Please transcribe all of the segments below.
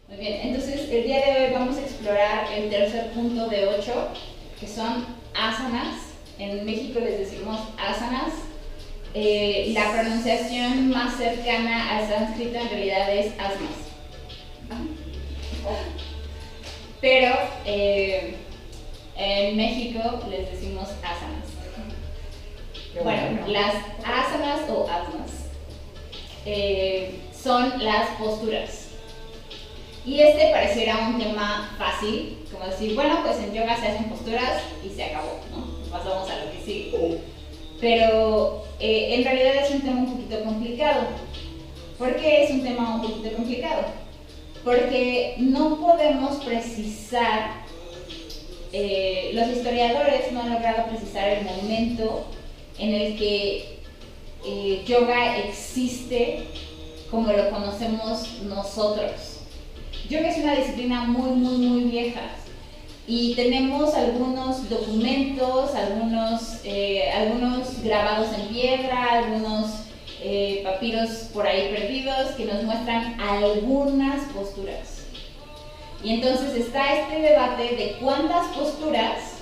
Muy bien, entonces el día de hoy vamos a explorar el tercer punto de 8, que son asanas. En México les decimos asanas. La pronunciación más cercana al sánscrito en realidad es asmas. Pero en México les decimos asanas. Bueno, las asanas o asmas son las posturas. Y este pareciera un tema fácil, como decir, bueno, pues en yoga se hacen posturas y se acabó, ¿no? Pasamos a lo que sigue. Pero en realidad es un tema un poquito complicado. ¿Por qué es un tema un poquito complicado? Porque no podemos precisar, los historiadores no han logrado precisar el momento en el que yoga existe como lo conocemos nosotros. Yoga es una disciplina muy vieja y tenemos algunos documentos, algunos grabados en piedra, algunos papiros por ahí perdidos que nos muestran algunas posturas. Y entonces está este debate de cuántas posturas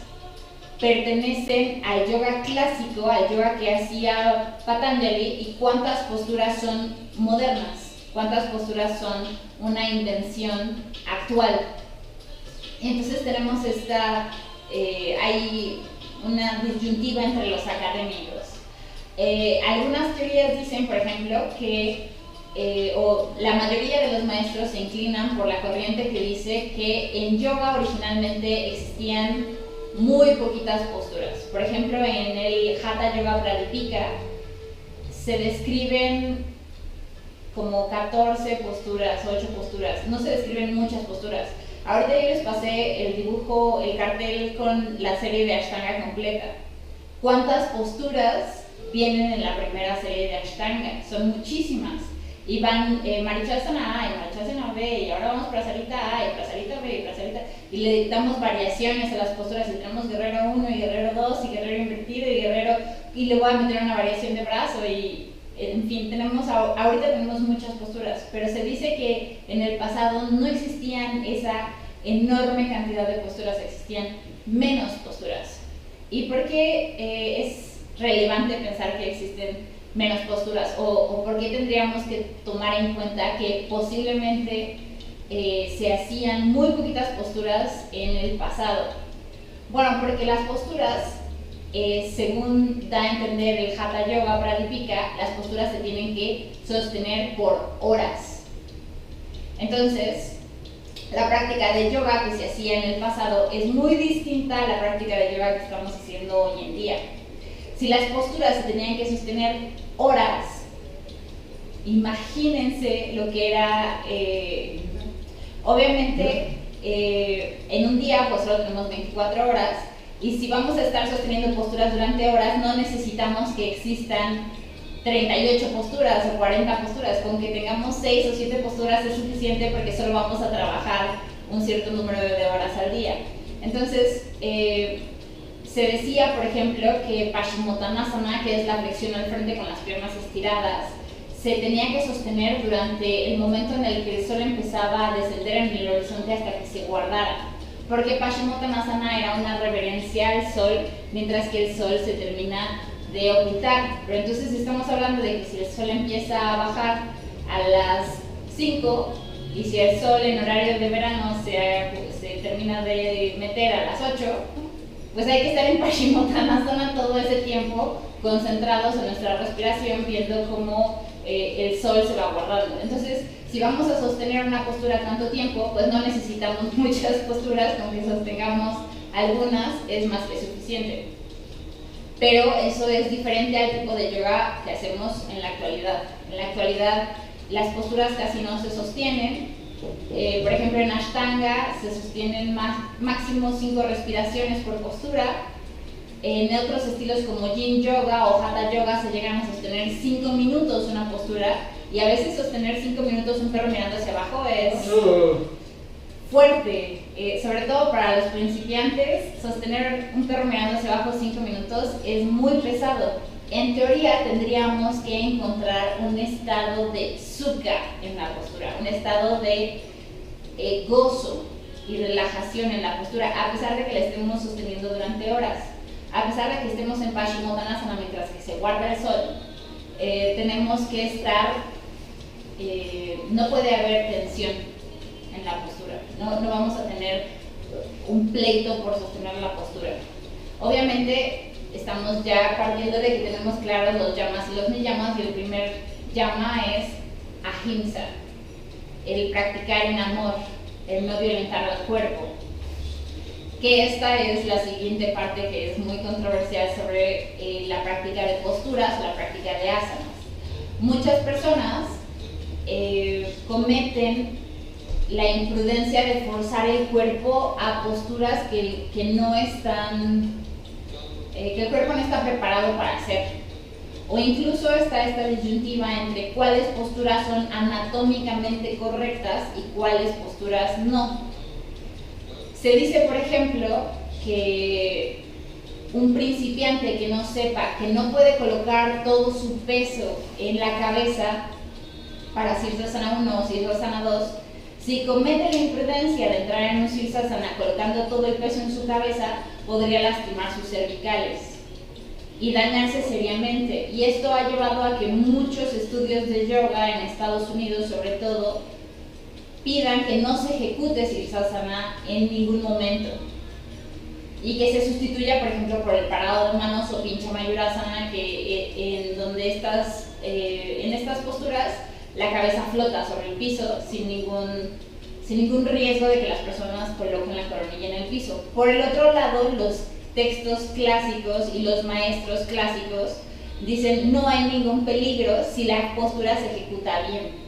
pertenecen al yoga clásico, al yoga que hacía Patanjali, y cuántas posturas son modernas, cuántas posturas son una invención actual. Y entonces tenemos hay una disyuntiva entre los académicos. Algunas teorías dicen, por ejemplo, que o la mayoría de los maestros se inclinan por la corriente que dice que en yoga originalmente existían muy poquitas posturas. Por ejemplo, en el Hatha Yoga Pradipika se describen como 14 posturas, 8 posturas, no se describen muchas posturas. Ahorita yo les pasé el dibujo, el cartel con la serie de Ashtanga completa. ¿Cuántas posturas vienen en la primera serie de Ashtanga? Son muchísimas. Y van Marichasana A y Marichasana B, y ahora vamos Prasarita A y Prasarita B y Prasarita, y le damos variaciones a las posturas, y tenemos guerrero 1 y guerrero 2 y guerrero invertido y guerrero, y le voy a meter una variación de brazo, y en fin, ahorita tenemos muchas posturas, pero se dice que en el pasado no existían esa enorme cantidad de posturas, existían menos posturas. ¿Y por qué es relevante pensar que existen menos posturas? ¿O por qué tendríamos que tomar en cuenta que posiblemente se hacían muy poquitas posturas en el pasado? Bueno, porque las posturas, según da a entender el Hatha Yoga Pradipika, las posturas se tienen que sostener por horas. Entonces, la práctica de yoga que se hacía en el pasado es muy distinta a la práctica de yoga que estamos haciendo hoy en día. Si las posturas se tenían que sostener horas, imagínense lo que era, obviamente en un día pues solo tenemos 24 horas, y si vamos a estar sosteniendo posturas durante horas, no necesitamos que existan 38 posturas o 40 posturas. Con que tengamos 6 o 7 posturas es suficiente, porque solo vamos a trabajar un cierto número de horas al día. Entonces, se decía, por ejemplo, que Paschimottanasana, que es la flexión al frente con las piernas estiradas, se tenía que sostener durante el momento en el que el sol empezaba a descender en el horizonte hasta que se guardara. Porque Paschimottanasana era una reverencia al sol, mientras que el sol se termina de ocultar. Pero entonces estamos hablando de que si el sol empieza a bajar a las 5, y si el sol en horario de verano se termina de meter a las 8, pues hay que estar en Paschimottanasana todo ese tiempo, concentrados en nuestra respiración, viendo cómo el sol se va guardando. Entonces, si vamos a sostener una postura tanto tiempo, pues no necesitamos muchas posturas, con que sostengamos algunas es más que suficiente. Pero eso es diferente al tipo de yoga que hacemos en la actualidad. En la actualidad las posturas casi no se sostienen. Por ejemplo, en Ashtanga se sostienen máximo 5 respiraciones por postura. En otros estilos como Yin Yoga o Hatha Yoga se llegan a sostener 5 minutos una postura, y a veces sostener 5 minutos un perro mirando hacia abajo es fuerte, sobre todo para los principiantes. Sostener un perro mirando hacia abajo 5 minutos es muy pesado. En teoría tendríamos que encontrar un estado de sukha en la postura, un estado de gozo y relajación en la postura, a pesar de que la estemos sosteniendo durante horas, a pesar de que estemos en Paschimottanasana mientras que se guarda el sol. Tenemos que estar, no puede haber tensión en la postura, no vamos a tener un pleito por sostener la postura. Obviamente estamos ya partiendo de que tenemos claros los yamas y los niyamas, y el primer yama es ahimsa, el practicar en amor, el no violentar al cuerpo, que esta es la siguiente parte que es muy controversial sobre la práctica de posturas o la práctica de asanas. Muchas personas cometen la imprudencia de forzar el cuerpo a posturas que no están, que el cuerpo no está preparado para hacer. O incluso está esta disyuntiva entre cuáles posturas son anatómicamente correctas y cuáles posturas no. Se dice, por ejemplo, que un principiante que no sepa, que no puede colocar todo su peso en la cabeza para Sirsasana 1 o Sirsasana 2, si comete la imprudencia de entrar en un Sirsasana colocando todo el peso en su cabeza, podría lastimar sus cervicales y dañarse seriamente. Y esto ha llevado a que muchos estudios de yoga en Estados Unidos, sobre todo, pidan que no se ejecute Sirsasana en ningún momento y que se sustituya, por ejemplo, por el parado de manos o Pincha Mayurasana, en donde en estas posturas la cabeza flota sobre el piso sin ningún riesgo de que las personas coloquen la coronilla en el piso. Por el otro lado, los textos clásicos y los maestros clásicos dicen no hay ningún peligro si la postura se ejecuta bien.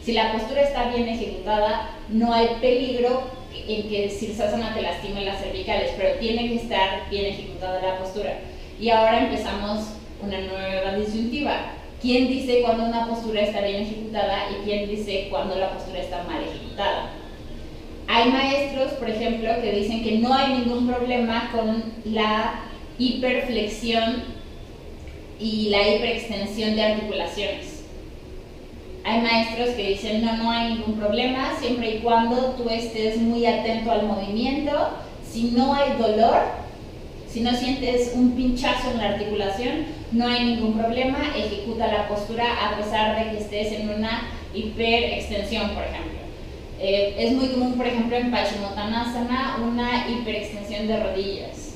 Si la postura está bien ejecutada, no hay peligro en que Sirsasana te lastime las cervicales, pero tiene que estar bien ejecutada la postura. Y ahora empezamos una nueva disyuntiva. ¿Quién dice cuando una postura está bien ejecutada y quién dice cuando la postura está mal ejecutada? Hay maestros, por ejemplo, que dicen que no hay ningún problema con la hiperflexión y la hiperextensión de articulaciones. Hay maestros que dicen no hay ningún problema siempre y cuando tú estés muy atento al movimiento. Si no hay dolor, si no sientes un pinchazo en la articulación, no hay ningún problema, ejecuta la postura a pesar de que estés en una hiperextensión, por ejemplo. Es muy común, por ejemplo, en Paschimottanasana, una hiperextensión de rodillas.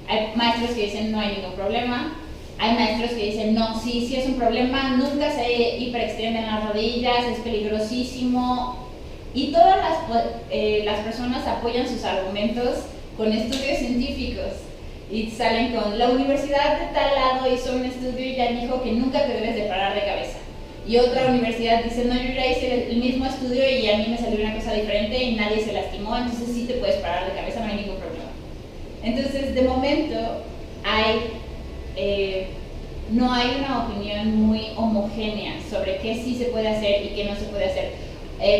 Hay maestros que dicen no hay ningún problema. Hay maestros que dicen no, sí es un problema, nunca se hiperextienden las rodillas, es peligrosísimo. Y todas las personas apoyan sus argumentos con estudios científicos. Y salen con, la universidad de tal lado hizo un estudio y ya dijo que nunca te debes de parar de cabeza. Y otra universidad dice, no, yo ya hice el mismo estudio y a mí me salió una cosa diferente y nadie se lastimó, entonces sí te puedes parar de cabeza, no hay ningún problema. Entonces, de momento, no hay una opinión muy homogénea sobre qué sí se puede hacer y qué no se puede hacer.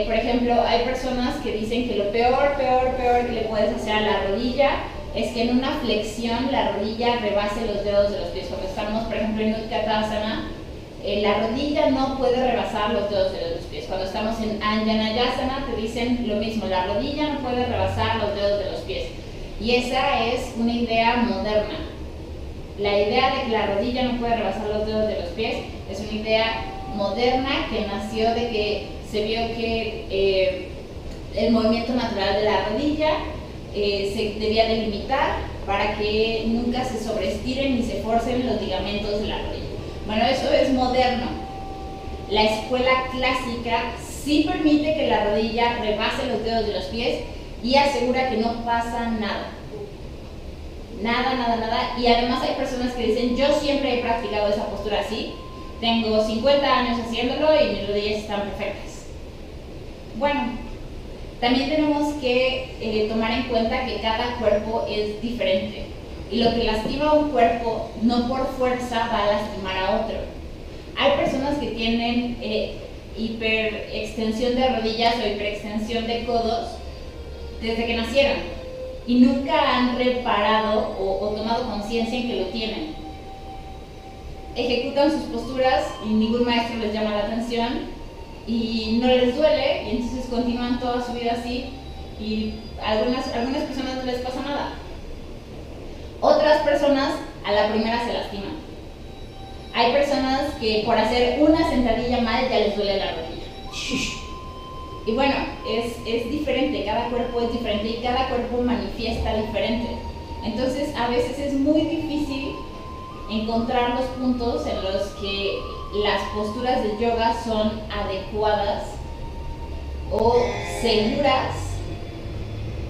Por ejemplo, hay personas que dicen que lo peor que le puedes hacer a la rodilla es que en una flexión la rodilla rebase los dedos de los pies. Cuando estamos, por ejemplo, en Utkatasana, la rodilla no puede rebasar los dedos de los pies. Cuando estamos en Anjaneyasana te dicen lo mismo, la rodilla no puede rebasar los dedos de los pies. Y esa es una idea moderna. La idea de que la rodilla no puede rebasar los dedos de los pies es una idea moderna que nació de que se vio que el movimiento natural de la rodilla se debía delimitar para que nunca se sobreestiren ni se forcen los ligamentos de la rodilla. Bueno, eso es moderno. La escuela clásica sí permite que la rodilla rebase los dedos de los pies y asegura que no pasa nada. Nada. Y además hay personas que dicen, yo siempre he practicado esa postura así, tengo 50 años haciéndolo y mis rodillas están perfectas. Bueno, también tenemos que tomar en cuenta que cada cuerpo es diferente. Y lo que lastima a un cuerpo, no por fuerza va a lastimar a otro. Hay personas que tienen hiperextensión de rodillas o hiperextensión de codos desde que nacieron y nunca han reparado o tomado conciencia en que lo tienen. Ejecutan sus posturas y ningún maestro les llama la atención y no les duele, y entonces continúan toda su vida así, y a algunas personas no les pasa nada. Otras personas a la primera se lastiman. Hay personas que por hacer una sentadilla mal ya les duele la rodilla. Y bueno, es diferente, cada cuerpo es diferente y cada cuerpo manifiesta diferente. Entonces a veces es muy difícil encontrar los puntos en los que las posturas de yoga son adecuadas o seguras,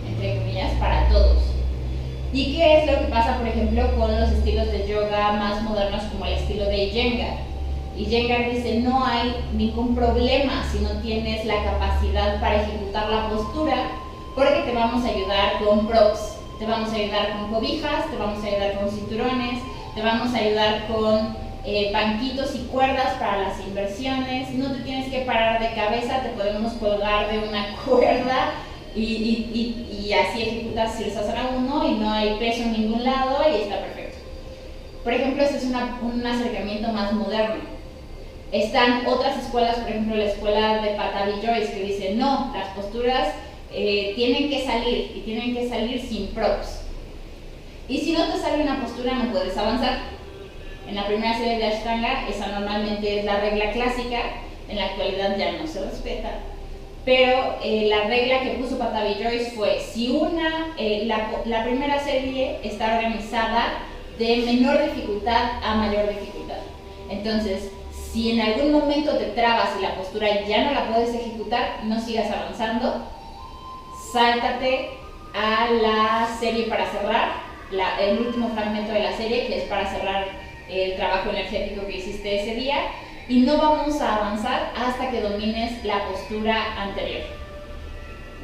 entre comillas, para todos. ¿Y qué es lo que pasa, por ejemplo, con los estilos de yoga más modernos como el estilo de Iyengar? Iyengar dice, no hay ningún problema si no tienes la capacidad para ejecutar la postura, porque te vamos a ayudar con props, te vamos a ayudar con cobijas, te vamos a ayudar con cinturones, te vamos a ayudar con banquitos y cuerdas para las inversiones, no te tienes que parar de cabeza, te podemos colgar de una cuerda y así ejecutas Sirsasana 1 y no hay peso en ningún lado y está perfecto. Por ejemplo, ese es un acercamiento más moderno. Están otras escuelas, por ejemplo la escuela de Patabi Joyce, que dice no, las posturas tienen que salir y tienen que salir sin props. Y si no te sale una postura no puedes avanzar. En la primera serie de Ashtanga, esa normalmente es la regla clásica, en la actualidad ya no se respeta. Pero la regla que puso Patabi Joyce fue, si la primera serie está organizada de menor dificultad a mayor dificultad. Entonces, si en algún momento te trabas y la postura ya no la puedes ejecutar, no sigas avanzando, sáltate a la serie para cerrar, el último fragmento de la serie, que es para cerrar el trabajo energético que hiciste ese día, y no vamos a avanzar hasta que domines la postura anterior.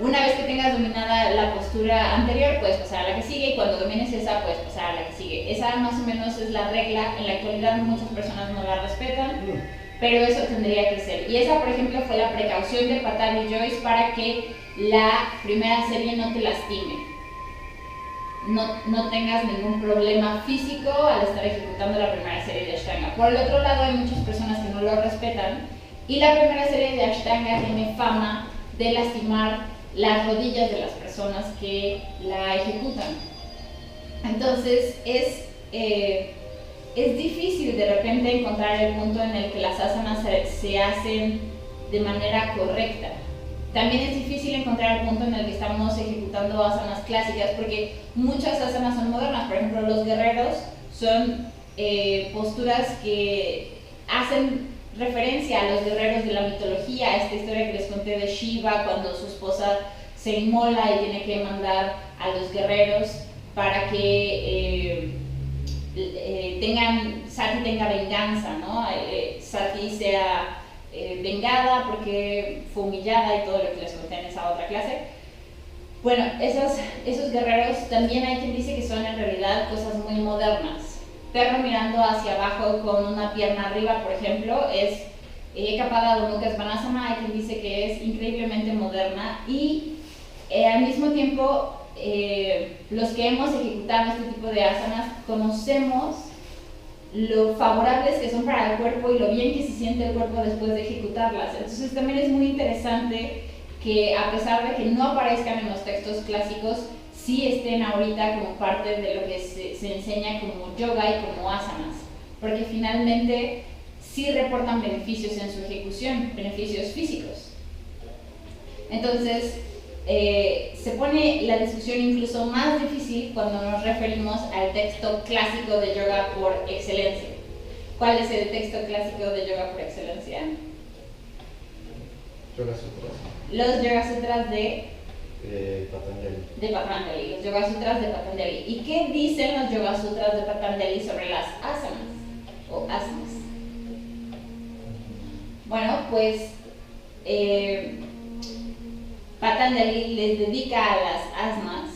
Una vez que tengas dominada la postura anterior, puedes pasar a la que sigue, y cuando domines esa, puedes pasar a la que sigue. Esa más o menos es la regla. En la actualidad muchas personas no la respetan, pero eso tendría que ser. Y esa, por ejemplo, fue la precaución de Patabi Joyce para que la primera serie no te lastime. No tengas ningún problema físico al estar ejecutando la primera serie de Ashtanga. Por el otro lado, hay muchas personas que no lo respetan, y la primera serie de Ashtanga tiene fama de lastimar las rodillas de las personas que la ejecutan. Entonces es difícil de repente encontrar el punto en el que las asanas se hacen de manera correcta. También es difícil encontrar el punto en el que estamos ejecutando asanas clásicas, porque muchas asanas son modernas. Por ejemplo, los guerreros son posturas que hacen referencia a los guerreros de la mitología, esta historia que les conté de Shiva cuando su esposa se inmola y tiene que mandar a los guerreros para que Sati tenga venganza, ¿no? Sati sea vengada porque fue humillada y todo lo que les conté en esa otra clase. Bueno, esos guerreros también hay quien dice que son en realidad cosas muy modernas. Perro mirando hacia abajo con una pierna arriba, por ejemplo, es Kapada Dhanurya Svanasana. Hay quien dice que es increíblemente moderna, y al mismo tiempo los que hemos ejecutado este tipo de asanas conocemos lo favorables que son para el cuerpo y lo bien que se siente el cuerpo después de ejecutarlas. Entonces también es muy interesante que, a pesar de que no aparezcan en los textos clásicos, sí estén ahorita como parte de lo que se enseña como yoga y como asanas, porque finalmente sí reportan beneficios en su ejecución, beneficios físicos. Entonces se pone la discusión incluso más difícil cuando nos referimos al texto clásico de yoga por excelencia. ¿Cuál es el texto clásico de yoga por excelencia? Yoga Sutras. Los Yoga Sutras de Patanjali. De Patanjali, los Yoga Sutras de Patanjali. ¿Y qué dicen los Yoga Sutras de Patanjali sobre las asanas o asanas? Bueno, pues Patanjali les dedica a las asanas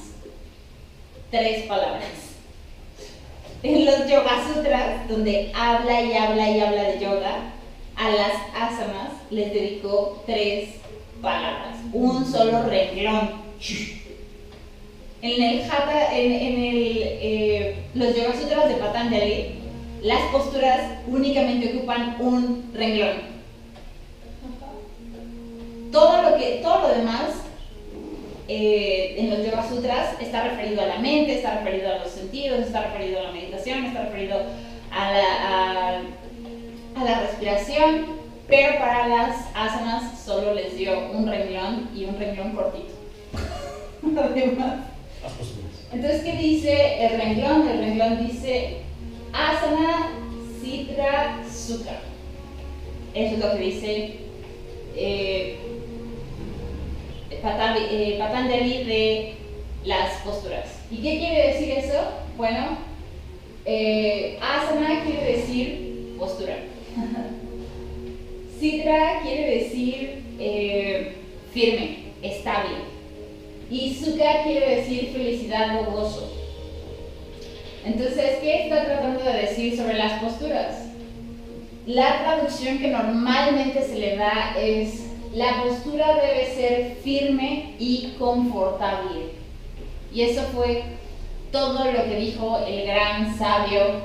3 palabras. En los Yoga Sutras, donde habla y habla y habla de yoga, a las asanas les dedicó 3 palabras, un solo renglón. Los Yoga Sutras de Patanjali, las posturas únicamente ocupan un renglón. todo lo demás en los Yoga Sutras está referido a la mente, está referido a los sentidos, está referido a la meditación, está referido a la respiración, pero para las asanas solo les dio un renglón y un renglón cortito. Además. Entonces, ¿qué dice el renglón? El renglón dice Asana Sidra Sukha. Eso es lo que dice Patanjali de las posturas. ¿Y qué quiere decir eso? Bueno, asana quiere decir postura. Sidra quiere decir firme, estable. Y Sukha quiere decir felicidad o gozo. Entonces, ¿qué está tratando de decir sobre las posturas? La traducción que normalmente se le da es: la postura debe ser firme y confortable. Y eso fue todo lo que dijo el gran sabio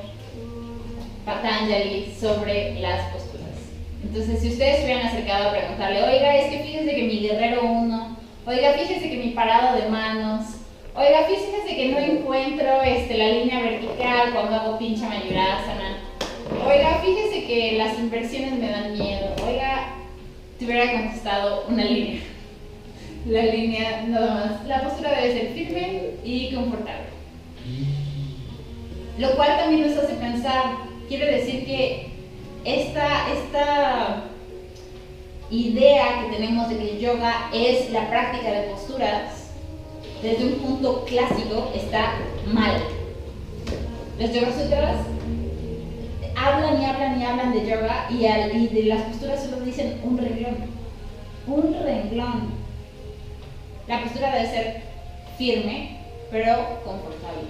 Patanjali sobre las posturas. Entonces, si ustedes se hubieran acercado a preguntarle: oiga, es que fíjese que mi guerrero 1, oiga, fíjese que mi parado de manos, oiga, fíjese que no encuentro la línea vertical cuando hago pincha mayurasana, oiga, fíjese que las inversiones me dan miedo, oiga, te hubiera contestado una línea. La línea nada más. La postura debe ser firme y confortable. Lo cual también nos hace pensar, quiere decir que esta idea que tenemos de que el yoga es la práctica de posturas, desde un punto clásico está mal. Los Yoga Sutras hablan y hablan y hablan de yoga y de las posturas solo dicen un renglón. Un renglón. La postura debe ser firme, pero confortable.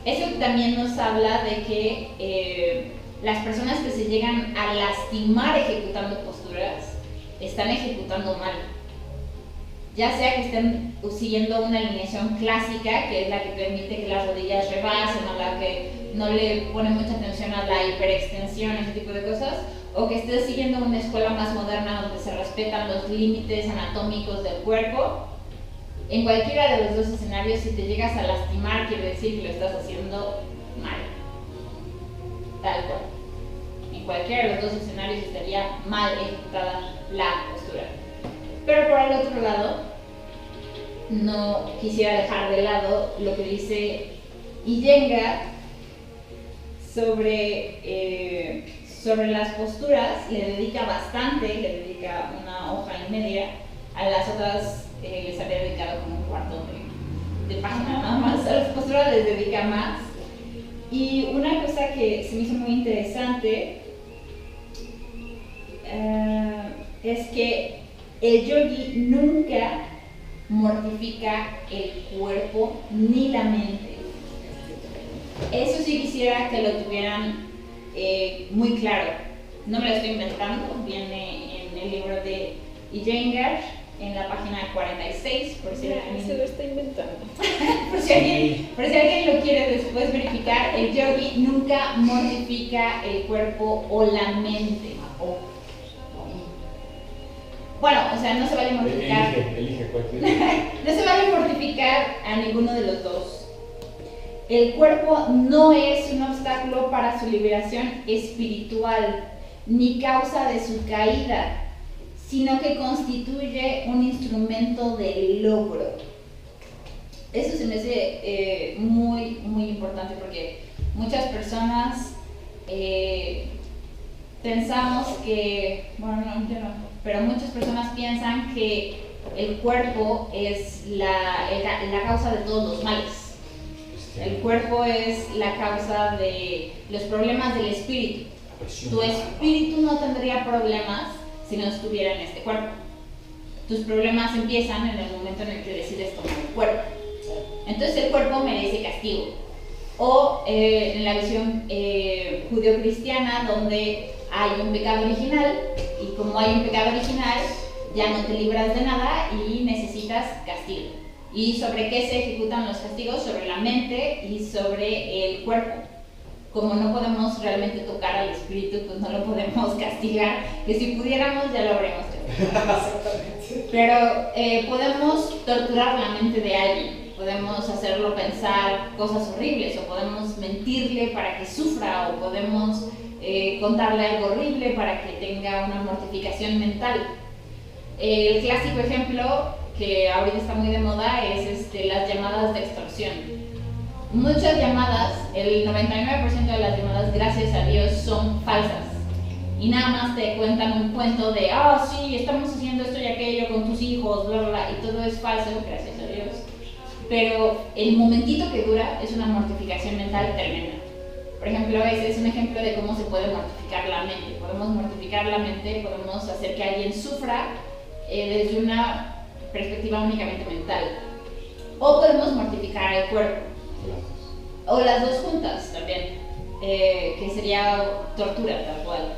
Eso también nos habla de que las personas que se llegan a lastimar ejecutando posturas están ejecutando mal. Ya sea que estén siguiendo una alineación clásica, que es la que permite que las rodillas rebasen, o la que no le pone mucha atención a la hiperextensión, ese tipo de cosas, o que estés siguiendo una escuela más moderna donde se respetan los límites anatómicos del cuerpo. En cualquiera de los dos escenarios, si te llegas a lastimar, quiere decir que lo estás haciendo mal. Tal cual. En cualquiera de los dos escenarios estaría mal ejecutada la postura. Pero por el otro lado, no quisiera dejar de lado lo que dice Iyengar sobre las posturas. Le dedica bastante, le dedica una hoja y media. A las otras les había dedicado como un cuarto de página nada más. A las posturas les dedica más. Y una cosa que se me hizo muy interesante es que el yogi nunca mortifica el cuerpo ni la mente. Eso sí quisiera que lo tuvieran muy claro. No me lo estoy inventando, viene en el libro de Iyengar, en la página 46, por si alguien se lo está inventando. por si alguien lo quiere después verificar. El yogi nunca mortifica el cuerpo o la mente. Bueno, o sea, no se vale mortificar. Elige cualquier. No se vale mortificar a ninguno de los dos. El cuerpo no es un obstáculo para su liberación espiritual, ni causa de su caída, sino que constituye un instrumento de logro. Eso se me hace muy, muy importante, porque muchas personas pensamos que, bueno, no, yo no, pero muchas personas piensan que el cuerpo es la causa de todos los males. El cuerpo es la causa de los problemas del espíritu. Tu espíritu no tendría problemas si no estuviera en este cuerpo. Tus problemas empiezan en el momento en el que decides tomar el cuerpo. Entonces el cuerpo merece castigo. O en la visión judeo-cristiana, donde hay un pecado original, y como hay un pecado original, ya no te libras de nada y necesitas castigo. ¿Y sobre qué se ejecutan los castigos? Sobre la mente y sobre el cuerpo. como no podemos realmente tocar al espíritu, pues no lo podemos castigar, que si pudiéramos ya lo habríamos hecho. Pero podemos torturar la mente de alguien, podemos hacerlo pensar cosas horribles, o podemos mentirle para que sufra, o podemos contarle algo horrible para que tenga una mortificación mental. El clásico ejemplo que ahorita está muy de moda es las llamadas de extorsión. Muchas llamadas, el 99% de las llamadas, gracias a Dios, son falsas. Y nada más te cuentan un cuento de, sí, estamos haciendo esto y aquello con tus hijos, bla, bla, bla, y todo es falso, gracias a Dios. Pero el momentito que dura es una mortificación mental tremenda. Por ejemplo, ese es un ejemplo de cómo se puede mortificar la mente. Podemos mortificar la mente, podemos hacer que alguien sufra desde una perspectiva únicamente mental. O podemos mortificar el cuerpo. O las dos juntas también, que sería tortura tal cual.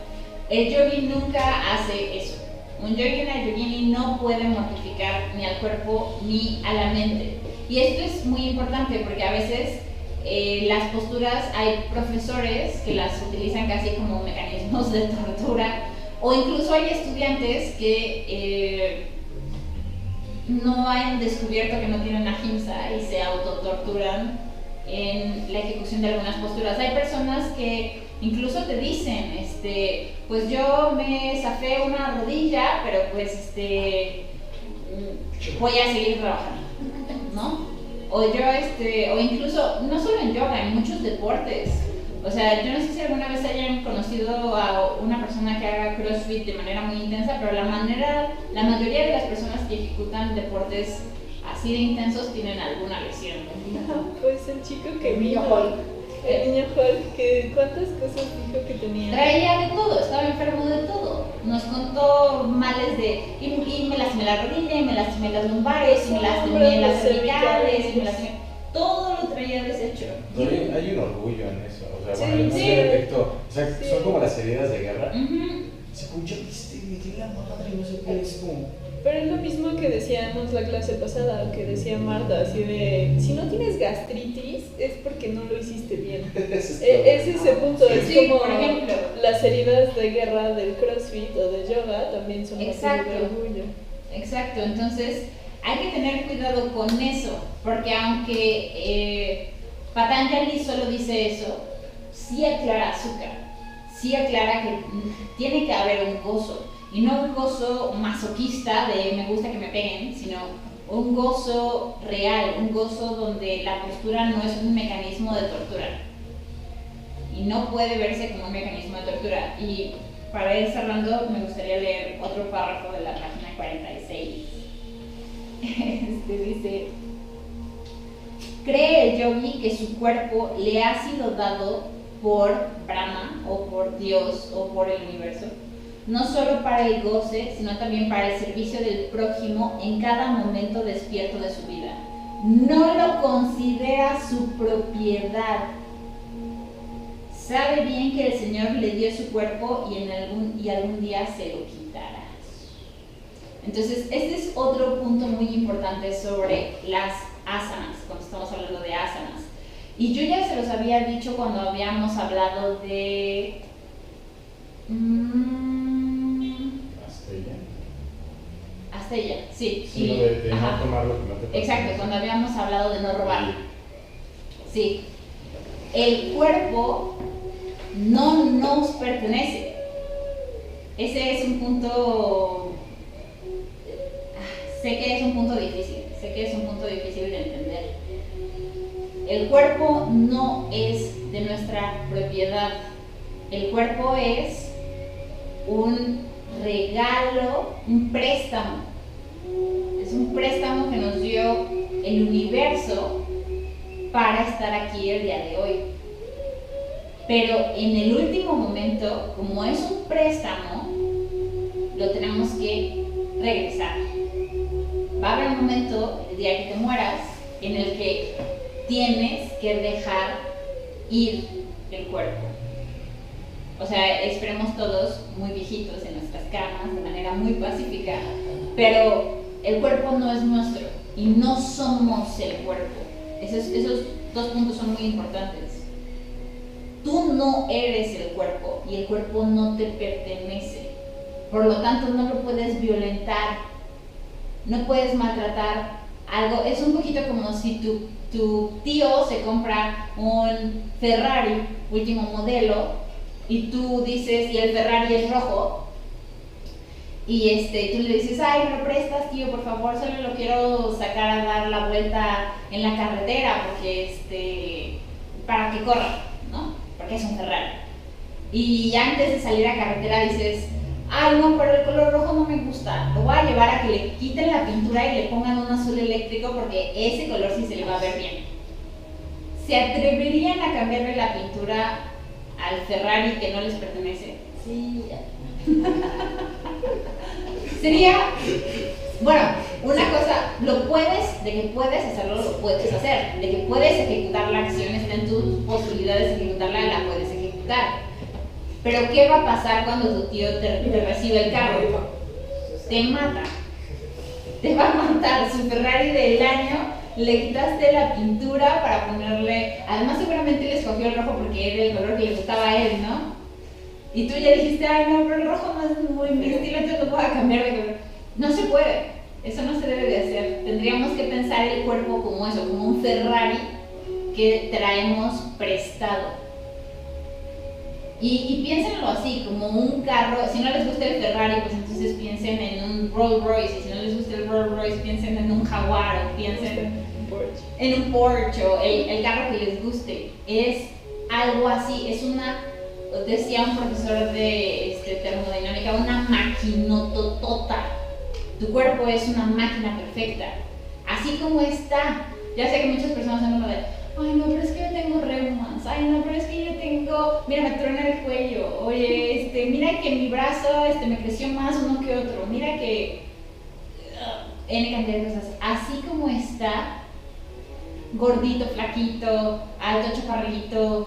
El yogi nunca hace eso. Un yogi, una yogini no puede mortificar ni al cuerpo ni a la mente. Y esto es muy importante porque a veces las posturas, hay profesores que las utilizan casi como mecanismos de tortura, o incluso hay estudiantes que no han descubierto que no tienen ahimsa y se autotorturan en la ejecución de algunas posturas. Hay personas que incluso te dicen, pues yo me zafé una rodilla, pero pues voy a seguir trabajando, ¿no? O yo, o incluso, no solo en yoga, en muchos deportes. O sea, yo no sé si alguna vez hayan conocido a una persona que haga CrossFit de manera muy intensa, pero la mayoría de las personas que ejecutan deportes así de intensos tienen alguna lesión. Pues el chico que el niño vino, Hulk. el niño Hulk, que ¿cuántas cosas dijo que tenía? Traía de todo, estaba enfermo de todo. Nos contó males y me lastimé la rodilla, y me lastimé las lumbares, y me lastimé las cervicales, y me lastimé. Todo lo traía deshecho. Hay un orgullo en eso, o sea, Sí, bueno, en sí. ese efecto, o sea, Sí. son como las heridas de guerra. Uh-huh. Se escucha, me di la madre, no sé qué, es como... Pero es lo mismo que decíamos la clase pasada, que decía Marta, así de, si no tienes gastritis es porque no lo hiciste bien. Ese es el punto, es Sí, como por ejemplo. las heridas de guerra del CrossFit o de yoga también son motivo Exacto. de orgullo. Exacto, entonces hay que tener cuidado con eso, porque aunque Patanjali solo dice eso, sí aclara azúcar, sí aclara que tiene que haber un gozo, y no un gozo masoquista de me gusta que me peguen, sino un gozo real, un gozo donde la postura no es un mecanismo de tortura, y no puede verse como un mecanismo de tortura. Y para ir cerrando, me gustaría leer otro párrafo de la página 46. Dice: cree el yogi que su cuerpo le ha sido dado por Brahma o por Dios o por el universo, no solo para el goce, sino también para el servicio del prójimo en cada momento despierto de su vida. No lo considera su propiedad. Sabe bien que el Señor le dio su cuerpo y algún día se lo quitará. Entonces, este es otro punto muy importante sobre las asanas, cuando estamos hablando de asanas. Y yo ya se los había dicho cuando habíamos hablado de... Astella, sí. Sí, lo de no tomar lo que no te pertenece. Exacto, cuando habíamos hablado de no robar. Sí. El cuerpo no nos pertenece. Ese es un punto... Sé que es un punto difícil de entender. El cuerpo no es de nuestra propiedad. El cuerpo es un regalo, un préstamo. Es un préstamo que nos dio el universo para estar aquí el día de hoy. Pero en el último momento, como es un préstamo, lo tenemos que regresar. Va a haber un momento, el día que te mueras, en el que tienes que dejar ir el cuerpo. O sea, esperemos todos muy viejitos en nuestras camas, de manera muy pacífica, pero el cuerpo no es nuestro y no somos el cuerpo. Esos dos puntos son muy importantes. Tú no eres el cuerpo y el cuerpo no te pertenece. Por lo tanto, no lo puedes violentar, no puedes maltratar algo. Es un poquito como si tu tío se compra un Ferrari último modelo y tú dices, y el Ferrari es rojo, y tú le dices, ay, ¿me lo prestas, tío, por favor? Solo lo quiero sacar a dar la vuelta en la carretera porque para que corra, ¿no? Porque es un Ferrari. Y antes de salir a carretera dices, ay, no, pero el color rojo no me gusta, lo voy a llevar a que le quiten la pintura y le pongan un azul eléctrico porque ese color sí se le va a ver bien. ¿Se atreverían a cambiarle la pintura al Ferrari que no les pertenece? Sí. Sería, bueno, una cosa, lo puedes, de que puedes hacerlo, lo puedes hacer, de que puedes ejecutar la acción, está en tus posibilidades de ejecutarla, la puedes ejecutar. Pero ¿qué va a pasar cuando tu tío te recibe el carro? Te mata. Te va a matar. Su Ferrari del año, le quitaste la pintura para ponerle... Además seguramente le escogió el rojo porque era el color que le gustaba a él, ¿no? Y tú ya dijiste, ay no, pero el rojo no es muy mi estilo, entonces lo voy a cambiar de color. No se puede. Eso no se debe de hacer. Tendríamos que pensar el cuerpo como eso, como un Ferrari que traemos prestado. Y piénsenlo así, como un carro. Si no les gusta el Ferrari, pues entonces piensen en un Rolls Royce. Y si no les gusta el Rolls Royce, piensen en un Jaguar o piensen en un Porsche o el carro que les guste. Es algo así, es una, decía un profesor de termodinámica, una maquinototota. Tu cuerpo es una máquina perfecta, así como está. Ya sé que muchas personas son como de, ay no, pero es que yo tengo reumas, ay no, pero es que yo tengo, mira, me truena el cuello, oye, mira que mi brazo me creció más uno que otro, mira que N cantidad de cosas. Así como está, gordito, flaquito, alto, chaparrito,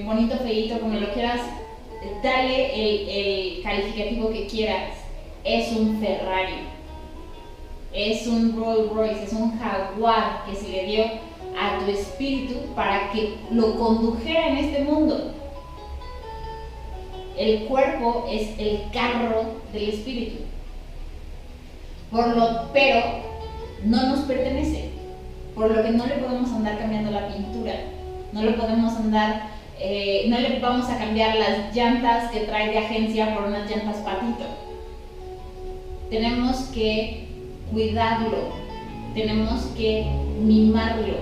bonito, feíto, como lo quieras, dale el calificativo que quieras. Es un Ferrari, es un Rolls Royce, es un Jaguar que se le dio a tu espíritu para que lo condujera en este mundo. El cuerpo es el carro del espíritu, pero no nos pertenece, por lo que no le podemos andar cambiando la pintura, no le podemos andar, no le vamos a cambiar las llantas que trae de agencia por unas llantas Patito. Tenemos que cuidarlo, tenemos que mimarlo,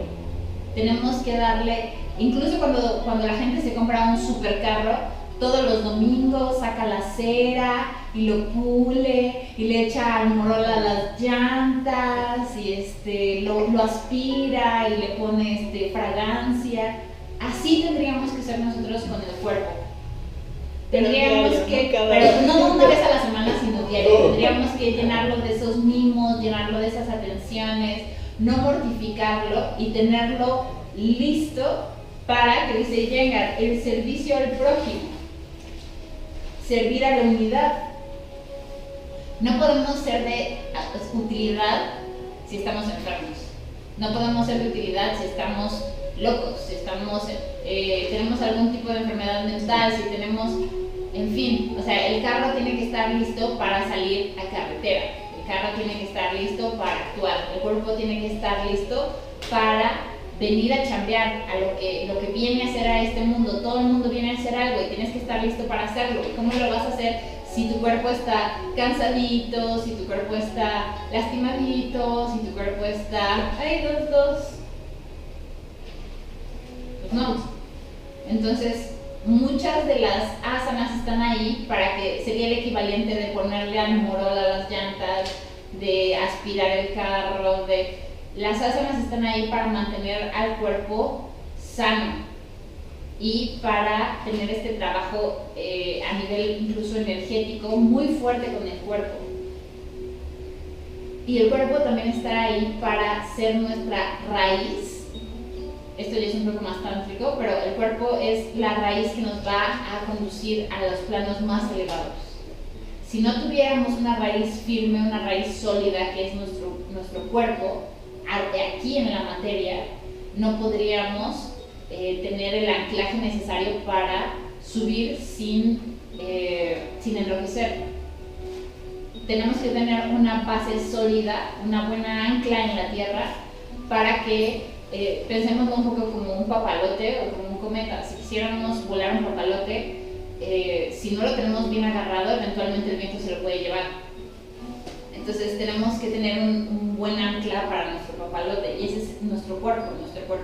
tenemos que darle, incluso cuando la gente se compra un supercarro, todos los domingos saca la cera y lo pule y le echa almorol a las llantas y lo aspira y le pone fragancia. Así tendríamos que ser nosotros con el cuerpo. Tendríamos que, pero no una vez a la semana, sino diario. Tendríamos que llenarlo de esos mimos, llenarlo de esas atenciones, no mortificarlo y tenerlo listo para que dice Iyengar, el servicio al prójimo, servir a la unidad. No podemos ser de utilidad si estamos enfermos. No podemos ser de utilidad si estamos locos, si tenemos algún tipo de enfermedad mental, si tenemos, en fin, o sea, el carro tiene que estar listo para salir a carretera, el carro tiene que estar listo para actuar, el cuerpo tiene que estar listo para venir a chambear a lo que viene a hacer a este mundo. Todo el mundo viene a hacer algo y tienes que estar listo para hacerlo. ¿Y cómo lo vas a hacer si tu cuerpo está cansadito, si tu cuerpo está lastimadito, si tu cuerpo está... ¡Ay, dos! Pues no. Entonces, muchas de las asanas están ahí para que sería el equivalente de ponerle almorol a las llantas, de aspirar el carro, las asanas están ahí para mantener al cuerpo sano y para tener este trabajo a nivel incluso energético muy fuerte con el cuerpo. Y el cuerpo también está ahí para ser nuestra raíz. Esto ya es un poco más tántrico, pero el cuerpo es la raíz que nos va a conducir a los planos más elevados. Si no tuviéramos una raíz firme, una raíz sólida, que es nuestro cuerpo, aquí en la materia, no podríamos tener el anclaje necesario para subir sin enloquecer. Tenemos que tener una base sólida, una buena ancla en la tierra para que pensemos un poco como un papalote o como un cometa. Si quisiéramos volar un papalote, si no lo tenemos bien agarrado, eventualmente el viento se lo puede llevar. Entonces tenemos que tener un buen ancla para nuestro papalote, y ese es nuestro cuerpo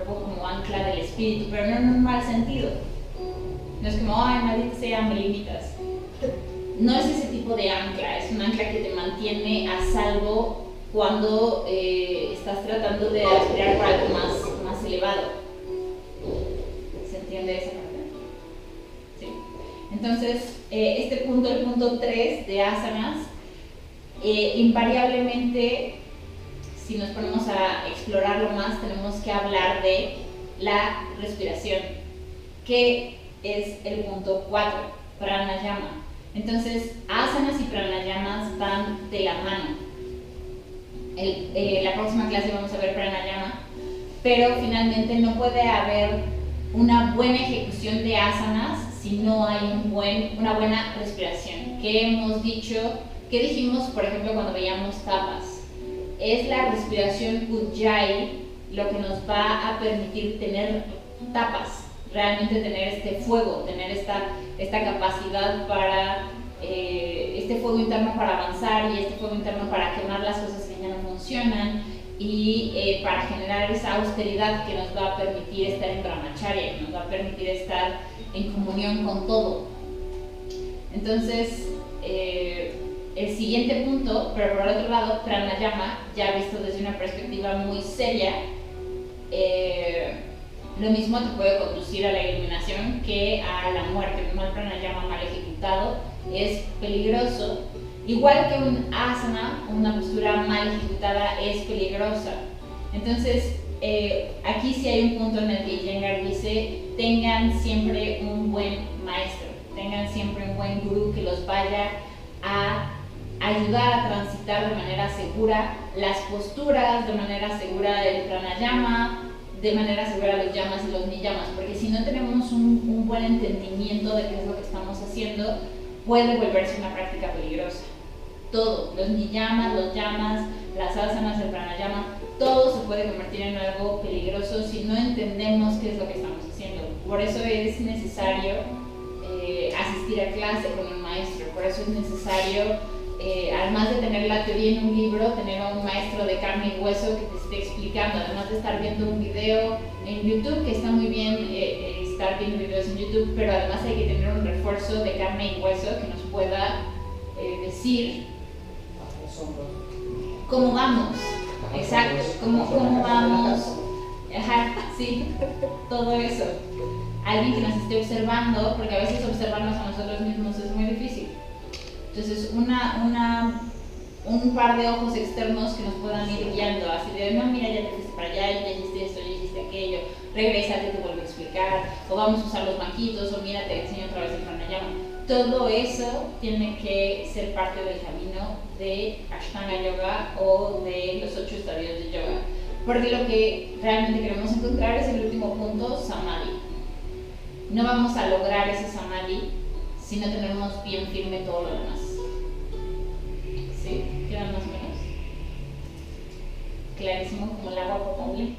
como ancla del espíritu, pero no en un mal sentido. No es como, ay, maldita sea, me limitas. No es ese tipo de ancla, es un ancla que te mantiene a salvo cuando estás tratando de aspirar por algo más elevado. ¿Se entiende esa parte? Sí. Entonces, este punto, el punto 3 de asanas, invariablemente, si nos ponemos a explorarlo más, tenemos que hablar de la respiración, que es el punto 4, pranayama. Entonces, asanas y pranayamas van de la mano. La próxima clase vamos a ver pranayama, pero finalmente no puede haber una buena ejecución de asanas si no hay una buena respiración. ¿Qué dijimos, por ejemplo, cuando veíamos tapas? Es la respiración ujjayi lo que nos va a permitir tener tapas, realmente tener este fuego, tener esta capacidad para, este fuego interno para avanzar y este fuego interno para quemar las cosas que ya no funcionan y para generar esa austeridad que nos va a permitir estar en brahmacharya, que nos va a permitir estar en comunión con todo. Entonces, el siguiente punto, pero por el otro lado, pranayama, ya visto desde una perspectiva muy seria, lo mismo te puede conducir a la iluminación que a la muerte. Un mal pranayama mal ejecutado es peligroso, igual que un asana, una postura mal ejecutada es peligrosa. Entonces, aquí sí hay un punto en el que Iyengar dice: tengan siempre un buen maestro, tengan siempre un buen gurú que los vaya a ayudar a transitar de manera segura las posturas, de manera segura el pranayama, de manera segura los yamas y los niyamas, porque si no tenemos un buen entendimiento de qué es lo que estamos haciendo, puede volverse una práctica peligrosa. Todo, los niyamas, los yamas, las asanas, el pranayama, todo se puede convertir en algo peligroso si no entendemos qué es lo que estamos haciendo. Por eso es necesario asistir a clase con un maestro, por eso es necesario, además de tener la teoría en un libro, tener a un maestro de carne y hueso que te esté explicando, además de estar viendo un video en YouTube, que está muy bien estar viendo videos en YouTube, pero además hay que tener un refuerzo de carne y hueso que nos pueda decir cómo vamos, exacto, cómo vamos, ajá, sí, todo eso. Alguien que nos esté observando, porque a veces observarnos a nosotros mismos es muy difícil. Entonces, un par de ojos externos que nos puedan ir guiando, así de, no, mira, ya te fuiste para allá, ya hiciste esto, ya hiciste aquello, regrésate, te vuelvo a explicar, o vamos a usar los banquitos, o mira, te enseño otra vez el pranayama. Todo eso tiene que ser parte del camino de Ashtanga Yoga o de los 8 estadios de yoga, porque lo que realmente queremos encontrar es el último punto, samadhi. No vamos a lograr ese samadhi si no tenemos bien firme todo lo demás. ¿Sí? ¿Queda más o menos clarísimo como el agua potable?